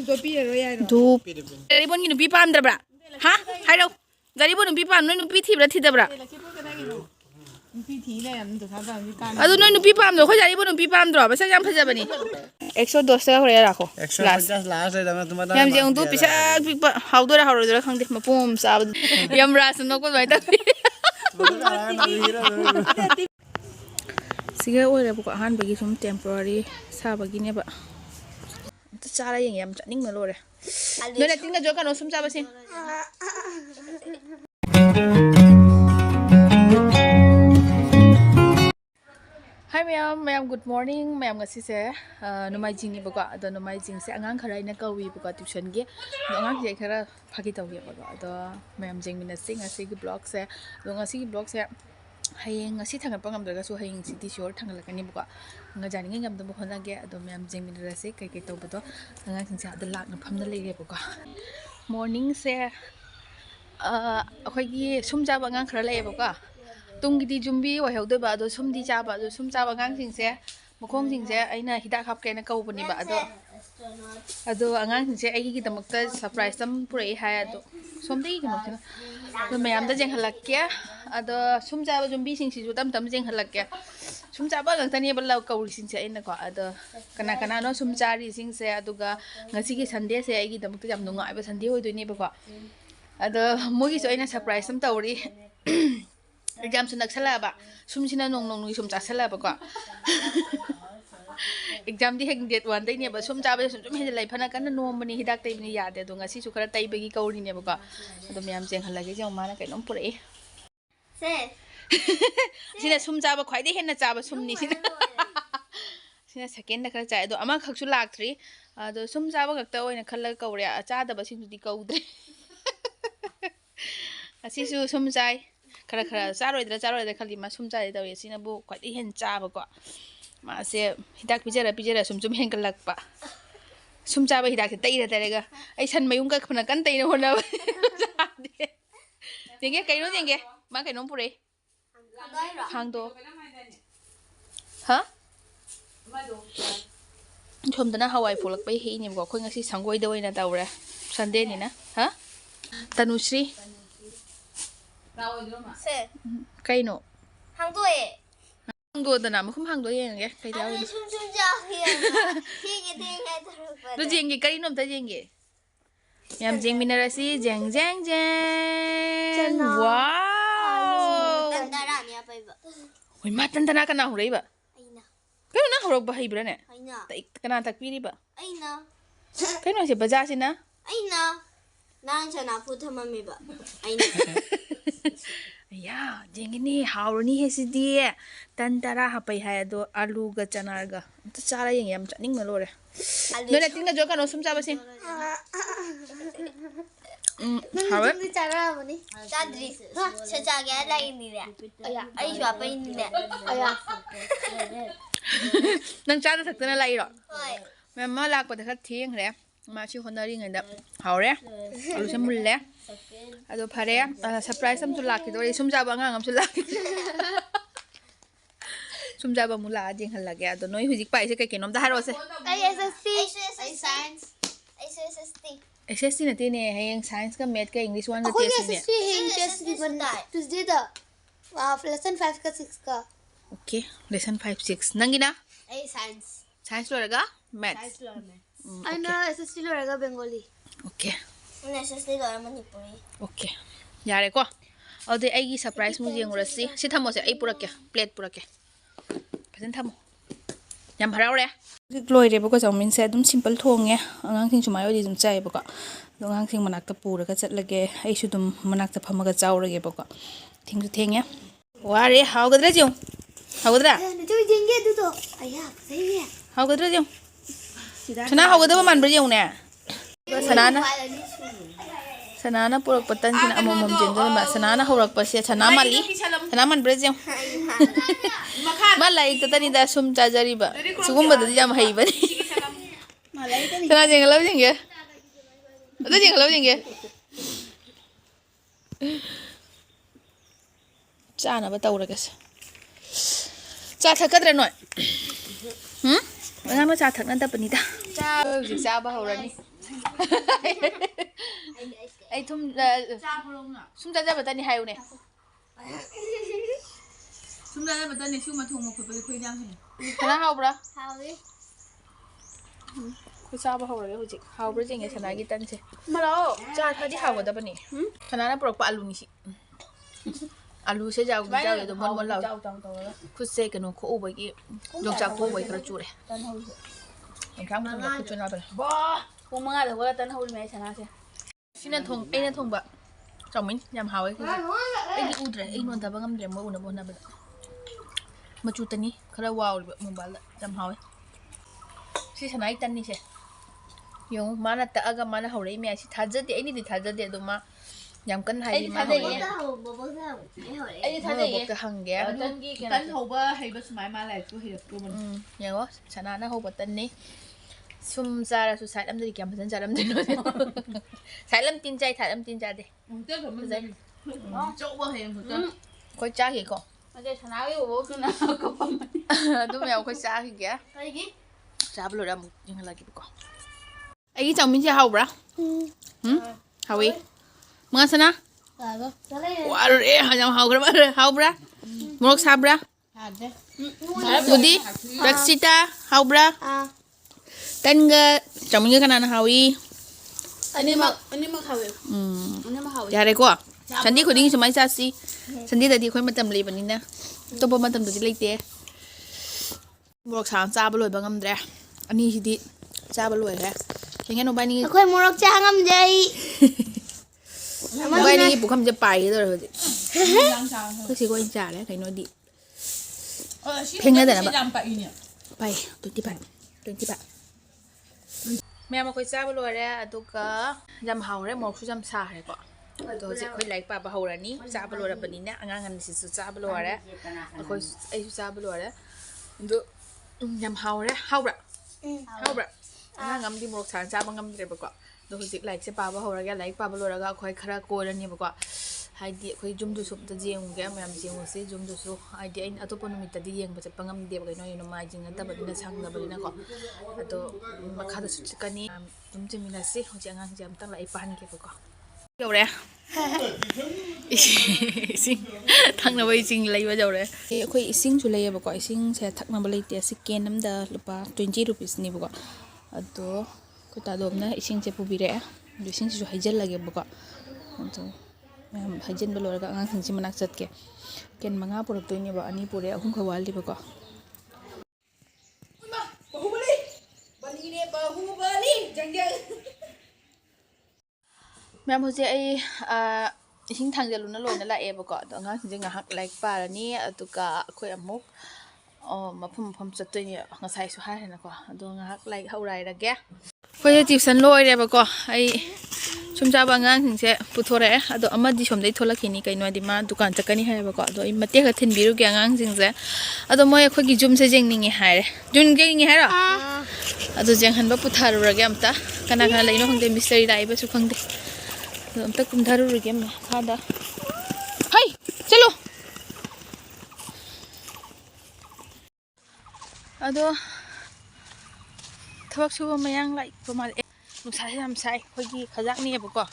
धूप जारीबोन की नुपी पामद्रबा हा हाइरो जारीबोन नुपी पाम नोय नुपी थिब्रा थिदब्रा अदु नोय नुपी पामदो खो जारीबोन नुपी पामद्रो बसा याम फजबनी 110 का होरे राखो लास्ट याम जेउ दु पिसा पिपा हाउदोरा हाउदोरा खंदे मपोम साब याम रास नको बाय ता सिगे ओरे बुको हान बगी सुम टेम्पररी साबगी नेबा त चारा यंग याम चनिंग न लोरे नोले तिंगा जो कनो सुम चाबसिन hi ma'am good morning ma'am ngasi se numaijing ni bako ado numaijing se angang khara ina kawi bako tuition ge angang je khara phagi tawge bako ado ma'am jing mina sing ngasi gi blog se ado ngasi gi blog se hayeng ngasi thangal pangam daga su hayeng city sure thangal kani bako nga jani ngam dum khona ge ado ma'am jing mina se kai kai taw bado angang sing se ado lak na phamna lege bako morning se akhoi gi sum ja angang khara lai bako ꯇꯨꯡꯒꯤꯗꯤ ꯖꯨꯝꯕꯤ ꯑꯣꯏꯍꯧꯗꯣꯏꯕ ꯑꯗꯣ ꯁꯨꯝꯗꯤ ꯆꯥꯕ ꯑꯗꯣ ꯁꯨꯝ ꯆꯥꯕ ꯑꯉꯥꯡꯁꯤꯡꯁꯦ ꯃꯈꯣꯡꯁꯤꯡꯁꯦ ꯑꯩꯅ ꯍꯤꯗꯥꯛ ꯍꯥꯞꯀꯦꯅ ꯀꯧꯕꯅꯦꯕ ꯑꯗꯣ ꯑꯉꯥꯡꯁꯤꯡꯁꯦ ꯑꯩꯒꯤꯗꯃꯛꯇ ꯁꯔꯄ꯭ꯔꯥꯏꯖ ꯑꯃ ꯄꯨꯔꯛꯏ ꯍꯥꯏ ꯑꯗꯣ ꯁꯣꯝꯗꯒꯤ ꯀꯩꯅꯣꯁꯤꯅ ꯑꯗꯣ ꯃꯌꯥꯝꯗ ꯌꯦꯡꯍꯜꯂꯛꯀꯦ ꯑꯗꯣ ꯁꯨꯝ ꯆꯥꯕ ꯖꯨꯝꯕꯤꯁꯤꯡꯁꯤꯁꯨ ꯇꯞ ꯇꯞꯅ ꯌꯦꯡꯍꯜꯂꯛꯀꯦ ꯁꯨꯝ ꯆꯥꯕ ꯉꯥꯛꯇꯅꯦꯕ ꯀꯧꯔꯤꯁꯤꯡꯁꯦ ꯑꯩꯅꯀꯣ ꯑꯗꯣ ꯀꯅꯥ ꯀꯅꯥꯅꯣ ꯁꯨꯝ ꯆꯥꯔꯤꯁꯤꯡꯁꯦ ꯑꯗꯨꯒ ꯉꯁꯤꯒꯤ ꯁꯟꯗꯦꯁꯦ ꯑꯩꯒꯤꯗꯃꯛꯇ ꯌꯥꯝ ꯅꯨꯡꯉꯥꯏꯕ ꯁꯟꯗꯦ ꯑꯣꯏꯗꯣꯏꯅꯦꯕꯀꯣ ꯑꯗꯣ ꯃꯣꯏꯒꯤꯁꯨ ꯑꯩꯅ ꯁꯔꯄ꯭ꯔꯥꯏꯖ ꯑꯃ ꯇꯧꯔꯤ exam su naksalaba sumsina nong nong sum chasalaba ko exam di heng date 1 dai ne ba sum chabe sum he lai phana kan no mani hidak tai ni yade do ngasi su khara tai bagi kauri ne ba ko ado myam jeng halage jeng mana kai nom pure se sina sum chaba khwai de henna chaba sum ni sina second na khara chai do ama khak su lak thri ado sum chaba gak ta oina khalla kaure cha da ba sing di kaudre asi su sum chai खरा खरा चारोइद्रा खाली मा सुम चाइ तवे सिनाबु क्वाइ हेन चाबको मासे हिदाक पिजरा सुम सुम हेंगलक्पा सुम चाबा हिदाक तैरा तरेगा ऐ सन मयुम का खना कन तैना होना जेंगे कैनो जेंगे मा कैनो पुरे हांदो हा सोमदना हवाई फोलक पै हेनि बको खोइ ngasi संगोइ द ओइना ताउरा संडे नि ना हा तनुश्री से कइनो हांदोए हांदोदना मखुम हांदो येंगे कइ दाव सुम जा हिया थेंगे दरु जेंगे कइनो त जेंगे याम जेंग मिनरसी जेंग जेंग जेंग वाओ तंदरा निया पैबा ओइ मा तंदरा कना हुरैबा अइना कइनो ना हुरक बहैब्रने अइना त कना तक पिरिबा अइना कइनो से बजासिना अइना नां छना फुथममेबा अइना या जेंगनी हाउरनी है सिदी तंदरा हपै है दो आलू ग चना ग त चारा यंग याम चनिंग न लोरे नोले तिंगा जो कनो सुम चाबसे हावे नि चारा बनी चाद्री से चागे लाई नि रे अया आई जो अपै नि ने अया नंग चादा थक्तना लाई रो होय मेम्मा लाक पद ख थेंग रे मासी होनरी ngada हाउरे आलू से मुल्ले अदो फरे सरप्राइज हम लाकी दो सुम जाबा ngang am लाकी सुम जाबा मुला जिंग हल लगे अदो नोई हुजिक पाइसे कई केनोम दा हारो से आई एसएसटी आई साइंस एसएसटी नते ने हेंग साइंस का मैथ का इंग्लिश वन का टेस्ट ने एसएसटी हेंग टेस्ट भी बनता है ट्यूसडे दा लेसन 5 का 6 का ओके लेसन 5 6 नंगिना आई साइंस लोरेगा मैथ अना एसएसटी लोरेगा बंगाली ओके एसएसटी लोरे मणिपुरी ओके यारे को अदे आइगी सरप्राइज मु जेंगुरसी सि थमो से आई पुरके प्लेट पुरके फजन थमो याम हरावरे लोइरे बको चाउमिन से एकदम सिंपल थोंगे अंगांग सिंग सुमाय ओदि जुम चाइ बको अंगांग सिंग मनाक्ता पुरका चटलगे आइसु दुम मनाक्ता फमगा चाउरगे बको थिंगु थेंगे वारे हाउगद्रा जेउ हाउगद्रा नतु जेंगे दुतो आया सही हाउगद्रा जेउ सना हाउगदबा मानब्र जेउने सनाना पुरक पतन सिना अमोमम जेंगल मा सनाना हौरक पसे सना माली सना मन ब्रजेम मा लाइक तनी दा सुम चाजरीबा सुगुम बदि जाम हईबनी सना जेंगल जेंगे अदा जेंगल जेंगे चाना बताउरगस चा थकद्र नोय अंगा चा थकना तपनीदा चा जिक चाबा हौरनी ไอ้ทุ่มซุ่มจ้าบัตรนี่ให้อยู่เนี่ยซุ่มจ้าบัตรนี่ชื่อมาทุ่งมาคุยไปคุยยังไงชนะเฮาปะคุยซาบะเฮาเลยคุยจิเฮาปะจริงไงชนะกี่ตันใช่มาแล้วจ้าท่าที่เฮากันแต่ปะนี่ชนะน่ะปลอกปะอาลูนี่สิอาลูเสียจากเจ้าเลยตัวมันเราคุยเซกันนู้นคู่ไปกี่ลงจากคู่ไปกระจุเลยอย่างครั้งมันคุยจนอะไรไปบ้าพวกมึงอะแต่ว่าตันเฮาไม่ชนะใช่ที่นั่นทงไอ้นั่นทงแบบจอมินยำเฮาไอ้คือไอ้ที่อุดเลยไอ้นวลแต่บางคำเดี๋ยวมาอุณหภูมิแบบมาจุดตันนี้เขาเรียกว้าวเลยแบบมึงบ้าละยำเฮาไอ้ที่ชนะไอ้ตันนี่ใช่ยงมานาแต่อากามานาเฮาเลยไม่ใช่ท่าจะเดี๋ยวไอ้นี่ท่าจะเดี๋ยวดูมายำกันไทยมาเฮาเลยไอ้ท่าจะบอกจะหังแกตันเฮาบ้าให้บ้าสมัยมาเลยตัวเหี้ยตัวมันอย่างว่าชนะนะเฮาบ้าตันนี้ซุ่มซาราสุดสายลำดีแกมพันจ่าลำดีเลยสายลำตีนใจถ่ายลำตีนใจดิเจ้าผมไม่ใจโจ๊กบ่เห็นผมก็ค่อยจ้ากี่ก่อนไม่ใช่ชนะอยู่บ่คือนะก็ประมาณดูแมวค่อยจ้ากี่แกจ้าบลูดำยังไงกี่ก่อนไอ้ที่จังมินจะเฮาบะเฮาอีมึงอ่ะนะว้าวเอ๊ะเฮาจังเฮากันบ้างเฮาบะมึงรักษาบะบุดีรักสิตาเฮาบะTengah, cuma ni kan anak Hawi. Ini mak Hawi. Ini mak Hawi. Jadi kau, Sandi kau dingin semai sasi. Sandi tadi kau macam beli panin na. Tu pun macam tu jadi teh. Morok sang cah beloi bangam deh. Ani hidi cah beloi deh. Jangan ubah ni. Aku morok cah ngam jai. Ubah ni bukan je pai tu lah. Kau sih kau incar deh, kau nodi. Pengen ada apa? Pai, tu tiba. แม่มาคุยจ้าบลัวเลยอะตุกยำเฮาเลยหมอกชุยำชาเลยก็ตัวจะคุยไล่ป่าบะเฮาเลยนี่จ้าบลัวเลยแบบนี้เนี่ยงานกันสิสุจ้าบลัวเลยคุยไอ้จ้าบลัวเลยดูยำเฮาเลยเฮาแบบงานที่หมอกชาจ้าบางงำเลยแบบก็ตัวจิกไล่ใช่ป่าบะเฮาเลยไล่ป่าบลัวเลยก็คุยคาราโกเลยนี่แบบก็ให้ดีคุยจุ่มดูสุบตะเจียงแกแม่มาเจียงสิจุ่มดูสุไอเดียอันตัวปนมิตรดีเองแบบจะปังงำเดียบกันน้อยน้อยจริงๆแต่แบบนี้ช่างแบบนี้นะก็ตัวมาขาดสุดกันนี่จุ่มจะมีอะไรสิเขาจะงานจะตั้งหลายปันแกก็เกี่ยวเลยสิงทั้งนั้นไปสิงเลยว่าเจ้าเลยคุยสิงจุเลยบอกว่าสิงใช้ทักมาบริเตสแกนน้ำเดือลุปะ20 rupeesนี่บอกว่าตัวคุยตาดมนะสิงจะพูดไปเลยดูสิงจะให้เจลlagiบอกว่าตัวhajan belum ada ngang sih menaksat ke ken manga pura tu ini ba ani pura aku kawal di bakoแม่พูดจะไอ้หิ้งทางจะลุ้นน่ะลอยนั่นแหละบก็ตัวงั้นจริงๆหักไหลป่าแล้วนี่ตุกะคุยมุกมาพุ่มจัดตัวนี่งั้นใส่สุดท้ายนะก็ตัวหักไหลเท่าไรละแกคุยจะจีบสันลอยเลยบก็ไอ้ชมจ้าบางงานถึงจะพูดโทรเลยตัวอามาดิชมได้โทรคินี่กันหน่อยดีมาดุกันจะกันนี่ให้บก็ตัวไอ้มาเตี้ยกับทินบิรุแกงานถึงจะตัวมวยคุยกิจุ่มเสจงนี่ให้เลยจุ่มเก่งนี่ให้หรอตัวจังหันบ่พูดทารุระแกมตากันนักอะไรน้องคงได้มิสเตอร์ได้ไปสุขังได้ตัวตะกุมทารุระแกมข้าได้เฮ้ยเจ้าลูตัวทักชูมายังไรประมาณนุ่งสายทำใส่พอดีขยักนี่บอกว่า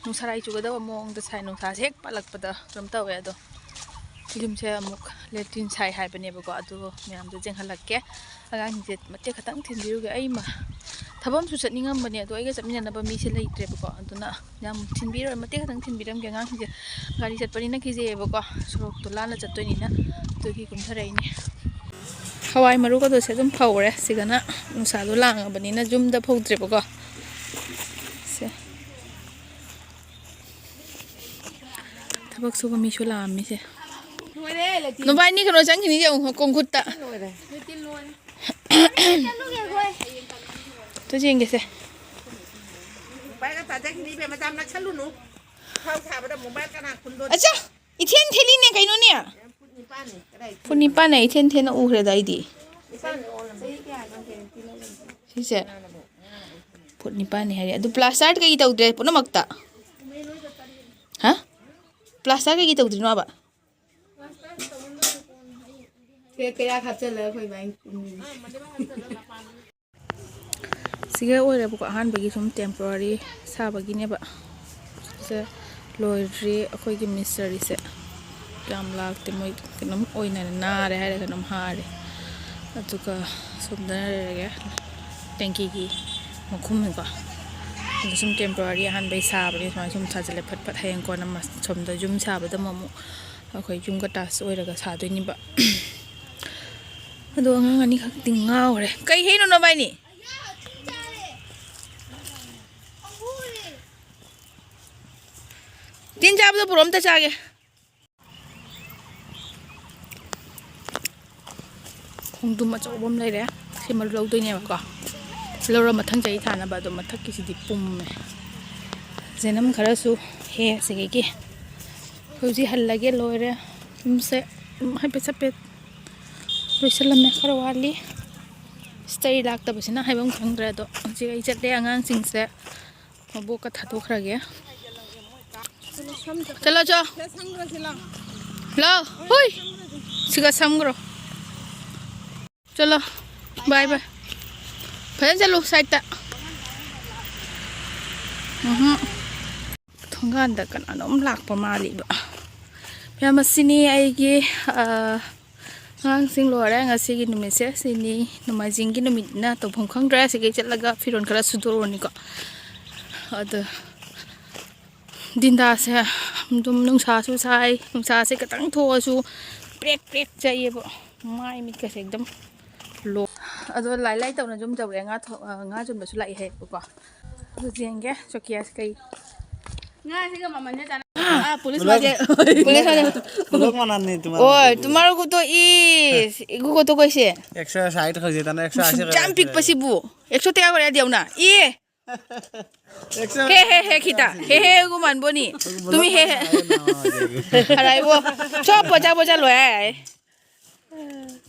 นุ่งสายจูก็ได้ว่ามองแต่ใส่นุ่งสายเช็คปลักปะเดอเริ่มเต้าเวตัวที่จุ่มเชื่อมุกเล็ดทินใส่หายไปเนี่ยบอกว่าตัวมีอันตัวเจงหันหลักแกอาการที่เจ็ดมาเจ้าขัดตั้งทินดิวแกไอ้มาถ้าผมสุดๆนี่งั้นบันเนี่ยตัวไอ้ก็จะมีอันนั้นมีเชลล์เตะบอกว่าตัวน่ะยังทินบิวมาเจ้าขัดตั้งทินบิวแกงั้นที่เจ็ดการที่เจ็ดปนินักที่เจ็ดบอกว่าสรุปตัวล้านละจัดตัวนี้นะตัวที่คุณเท่าไรเนี่ยเขาไว้มารู้ก็ตัวเสียจุ่มเผาเลยสิกันนะนุ่งสายตัวล่างบันนี้นะจุ่มจะพูดเตะบอกว่าถ้าพวกซูก็มีชุลามไม่ใช่น้องใบนี่ขนมชั้นที่นี่จะองค์กงคุตตะตัวจริงกี่เสไปก็ตัดจากที่นี่ไปมาจำนักชั้นรุ่นหนูเข้าถามมาแต่หมู่บ้านกันนะคุณโดนอาจารย์อีเทียนเทลี่เนี่ยใครนู้นเนี่ยพูนี่ป้าไหนอีเทียนน่ะอู้เหรอได้ดีใช่พูนี่ป้าเนี่ยอะไรดูพลาสติกกี่ตัวเดียวพูน่ะมักตะฮะพลาสติกกี่ตัวเดียวน่ะบ้าkayak kayak hasil lah kau main siga oire buka han bagi sum temporary sa bagi ne ba se loire akhoi gi mystery se kam lagte moi kanam oina na re ha re kanam ha re atuka sumdana re tanki gi makhum ba sum temporary han bai sa ba ni sum sa jale phat phat hayang ko nam sum da jum sa ba da mamu akhoi jum ka tas oira ga sa doi ni ba ado ngang ani khak ting ngau re kai he no bai ni tin jab do purom ta chage khong dum ma chobom lai re simal lo doi ne ba ko lo ro mathang chai thana ba do mathak ki sidi pum me zenam khara su he se ge hoji hal lage loire se hai pe sapet loisalam me khara wali stay lak ta basina haibam khangdra do ji ai chatte angang sing se mabo ka thato khra ge चलो जो लो हुई सिगा समग्रो चलो bye bye फिर चलो side ता थोंगा अंदर कन अनोम लाख पमाली बा या मसिनी आइगे ngang sing lo ra ngasi gi numi se sini numa jing gi numi na to phong khang dra se gi chatlaga firon khara sudor ni ko ad dinda se dum nung sa su sai nung sa se katang tho su prek prek chai bo mai mi ka se ekdam lo ado lai lai taw na jum jaw re nga jum ba su lai he ko ado jenge chokia kai nga se ga mama ne ta police वाले लोग मानन नहीं तुम्हारा ओए तुम्हारो को तो इगु को तो कैसे 160 खजे तना 180 जाम पिक पसिबु 100 টাকা করে দিও না হে হে হে খিতা হে হে গু মানবো নি তুমি হে আরাইবো সব পচা পচা লয়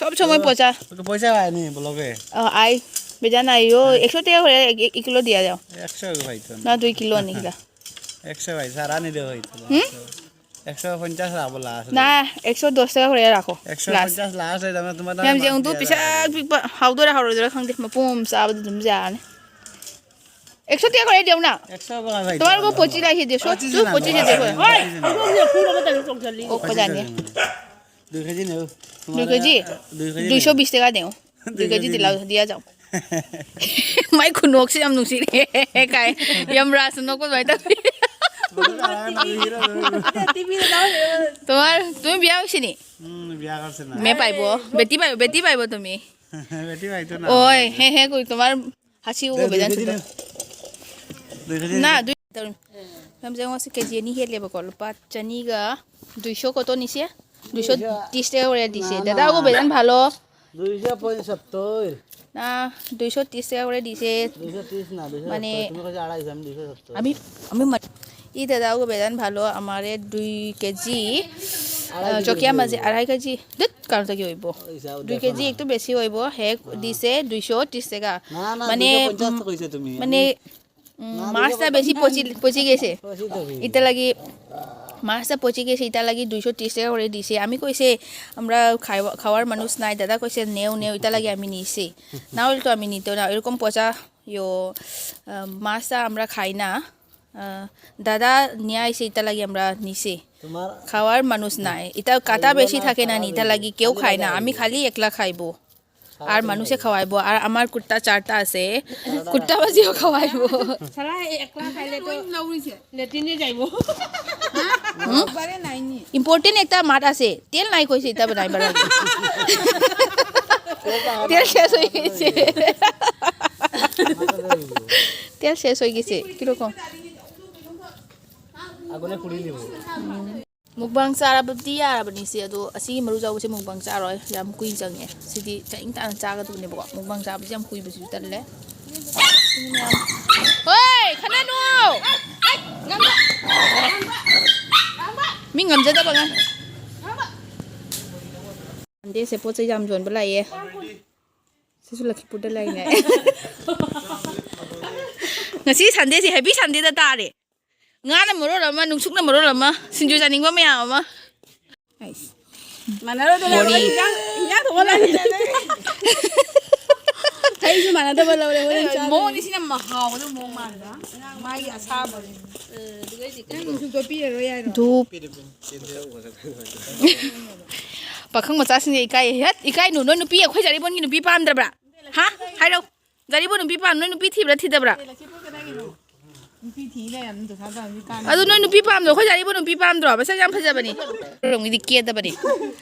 সব সময় পচা তো পয়সা হয় নি ব্লগে আই বেজা নাই ও 100 টাকা করে 1 কিলো দিয়া দাও 100 ভাই তো না 2 কিলো নিলা 100 ভাই সারা নি দে হইতো 150 রাবো লাস্ট না 110 টাকা করে রাখো 150 লাস্ট है তুমি তোমার हम जेउ तो पिसा पिक हाउदरा हाउदरा खंदे मपुम साब दुम जाने 100 টাকা করে দিও না 100 বাবা ভাই তোমার কো পচি রাখি দে সব তুই পচি দে দেখো ওই ও জানি 2 কেজি নেও 2 কেজি 220 টাকা দেও 2 কেজি দিলা দিয়া যাও মাই খুনক সে আম নুসি রে কাই ইয়াম রাস নকো বাইতা তোমার তুমি বিয়া হইছে নি বিয়া করছ না মে পাইবো বেটি পাইবো তুমি বেটি পাইতো না ওই হে হে কই তোমার হাসি ও বেজান না দুই हम जेउ से केजी नि हेले बको लुपा चनी गा 200 কত নিছে 230 টাকা করে দিছে দাদা গো বেজান ভালো 275 না 230 টাকা করে দিছে 230 না 270 মানে তুমি কইছো 250 আমি ই দাদা গো বেজান ভালো আমারে 2 কেজি চকিয়া মাঝে 2.5 কেজি দত কারণ কি হইব 2 কেজি একটু বেশি হইব হে দিছে 230 টাকা মানে 50 কইছে তুমি মানে মাছটা বেশি পচি গেছে এটা লাগি মাছটা পচি গেছে এটা লাগি 230 টাকা করে দিছে আমি কইছে আমরা খাওয়ার মানুষ নাই দাদা কইছে নেও এটা লাগি আমি নিছি না হলে তো আমি নিতে না এরকম পচা ইয়ো মাছটা আমরা খাই না দাদা নিয়ে আইছে এটা লাগি আমরা নিছি খাওয়ার মানুষ নাই এটা কাটা বেশি থাকে না এটা লাগি কেউ খায় না আমি খালি একলা খাইবো আর মানুষে খাওয়াইবো আর আমার কুত্তা 4টা আছে কুত্তা বাজিও খাওয়াইবো সারা একলা খাইলে তো নউরিছে লেটিনে যাইবো বারে নাই নি ইম্পর্টেন্ট একটা মাঠ আছে তেল নাই কইছে এটা বানাইবার লাগে তেল শেষ হয়ে গেছে তেল শেষ হয়ে গেছে কি রকম আগুনে পুড়ি দিব mukbang sarap dia arab ni si ado asi maru jaw se mukbang saroy yam kui jange sidi chaing tan chaga tu ni bo mukbang sa jam kui bisu tan le oi khana nu mi ngam ja da bang ande se po chai jam jon balai ye se su lakhi put lai ne ngasi sunday si happy sunday da ta re ngana moro lama nungsuk na moro lama sinju janing ba maya ama manaro de la ya to la ꯑꯩꯁꯨ ꯃꯥꯟꯅꯗꯕ ꯂꯧꯔꯦ ꯍꯣꯔꯦꯟ ꯆꯥꯗꯣꯏꯅꯤ. ꯃꯑꯣꯡꯗꯤ ꯁꯤꯅ ꯃꯍꯥꯎꯕꯗꯣ ꯃꯑꯣꯡ ꯃꯥꯟꯗ꯭ꯔꯥ ꯃꯥꯒꯤ ꯑꯁꯥꯕꯅꯤ ꯅꯪꯁꯨ ꯇꯣꯄꯤꯔꯔꯣꯏ ꯌꯥꯏꯔꯣ. ꯙꯨꯞ ꯄꯥꯈꯪ ꯃꯆꯥꯁꯤꯡꯁꯦ ꯏꯀꯥꯏ ꯍꯦꯠ ꯏꯀꯥꯏꯅꯨ ꯅꯣꯏ ꯅꯨꯄꯤ ꯑꯩꯈꯣꯏ ꯖꯥꯔꯤꯕꯣꯟꯒꯤ ꯅꯨꯄꯤ ꯄꯥꯝꯗ꯭ꯔꯕ꯭ꯔꯥ ꯍꯥ ꯍꯥꯏꯔꯛꯎ ꯖꯥꯔꯤꯕꯣꯟ ꯅꯨꯄꯤ ꯄꯥꯝ ꯅꯣꯏ ꯅꯨꯄꯤ ꯊꯤꯕ꯭ꯔꯥ ꯊꯤꯗꯕ꯭ꯔꯥ ꯅꯨꯄꯤ ꯊꯤ ꯂꯩꯔꯝꯅꯤ ꯄꯩꯁꯥ ꯇꯥꯟꯕꯤ ꯀꯥꯟ. ꯑꯗꯨ ꯅꯣꯏ ꯅꯨꯄꯤ ꯄꯥꯝꯗ꯭ꯔꯣ ꯑꯩꯈꯣꯏ ꯖꯥꯔꯤꯕꯣꯟ ꯅꯨꯄꯤ ꯄꯥꯝꯗ꯭ꯔꯣ ꯃꯁꯛ ꯌꯥꯝ ꯐꯖꯕꯅꯤ ꯔꯣꯝꯒꯤꯗꯤ ꯀꯦꯗꯕꯅꯤ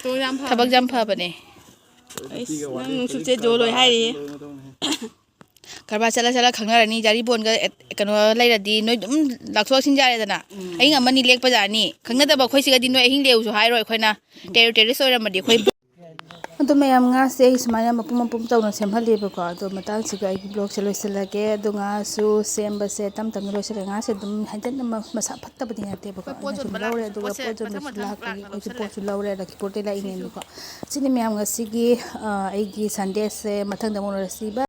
ꯇꯣ ꯌꯥꯝ ꯐꯕ. ꯊꯕꯛ ꯌꯥꯝ ꯐꯕꯅꯦ ꯅꯪ ꯁꯨꯆꯦ ꯖꯣꯂꯣꯏ ꯍꯥꯏꯔꯤ. ꯀꯔꯕꯥꯔ ꯆꯠꯂ ꯈꯪꯅꯔꯅꯤ ꯖꯥꯔꯤꯕꯣꯟꯒ ꯀꯩꯅꯣ ꯂꯩꯔꯗꯤ ꯅꯣꯏ ꯑꯗꯨꯝ ꯂꯥꯛꯊꯣꯛ ꯂꯥꯛꯁꯤꯟ ꯌꯥꯔꯦꯗꯅ ꯑꯍꯤꯡ ꯑꯃꯅꯤ ꯂꯦꯛꯄ ꯌꯥꯅꯤ ꯈꯪꯅꯗꯕ ꯑꯩꯈꯣꯏ ꯁꯤꯒꯗꯤ ꯅꯣꯏ ꯑꯍꯤꯡ ꯂꯦꯛꯎꯁꯨ ꯍꯥꯏꯔꯣꯏ ꯑꯩꯈꯣꯏꯅ ꯇꯦꯔꯤꯇꯣꯔꯤꯁ ꯑꯣꯏꯔꯝꯃꯗꯤ ꯑꯩꯈꯣꯏ ꯑꯗꯣ ꯃꯌꯥꯝ ꯉꯥꯁꯦ ꯑꯩ ꯁꯨꯃꯥꯏꯅ ꯃꯄꯨꯝ ꯇꯧꯅ ꯁꯦꯝꯍꯜꯂꯦꯕꯀꯣ ꯑꯗꯣ ꯃꯇꯥꯡꯁꯤꯒ ꯑꯩꯒꯤ ꯕ꯭ꯂꯣꯛꯁꯦ ꯂꯣꯏꯁꯤꯜꯂꯒꯦ ꯑꯗꯣ ꯉꯥꯁꯨ ꯁꯦꯝꯕꯁꯦ ꯇꯞ ꯇꯞꯅ ꯂꯣꯏꯁꯤꯜꯂꯦ ꯉꯥꯁꯦ ꯑꯗꯨꯝ ꯍꯥꯏꯖꯟꯅ ꯃꯁꯥ ꯐꯠꯇꯕꯗꯤ ꯅꯠꯇꯦꯕꯀꯣ ꯑꯩꯅ ꯁꯨꯝ ꯂꯧꯔꯦ ꯑꯗꯨꯒ ꯄꯣꯠ ꯌꯣꯟꯕꯁꯨ ꯂꯥꯛꯄꯒꯤ ꯑꯩꯈꯣꯏꯁꯨ ꯄꯣꯠꯁꯨ ꯂꯧꯔꯦ ꯂꯛꯈꯤꯄꯣꯔꯗꯩ ꯂꯥꯛꯏꯅꯦꯕꯀꯣ ꯁꯤꯅꯤ ꯃꯌꯥꯝ ꯉꯁꯤꯒꯤ ꯑꯩꯒꯤ ꯁꯟꯗꯦꯁꯦ ꯃꯊꯪꯗ ꯑꯃꯨꯛ ꯎꯅꯔꯁꯤ.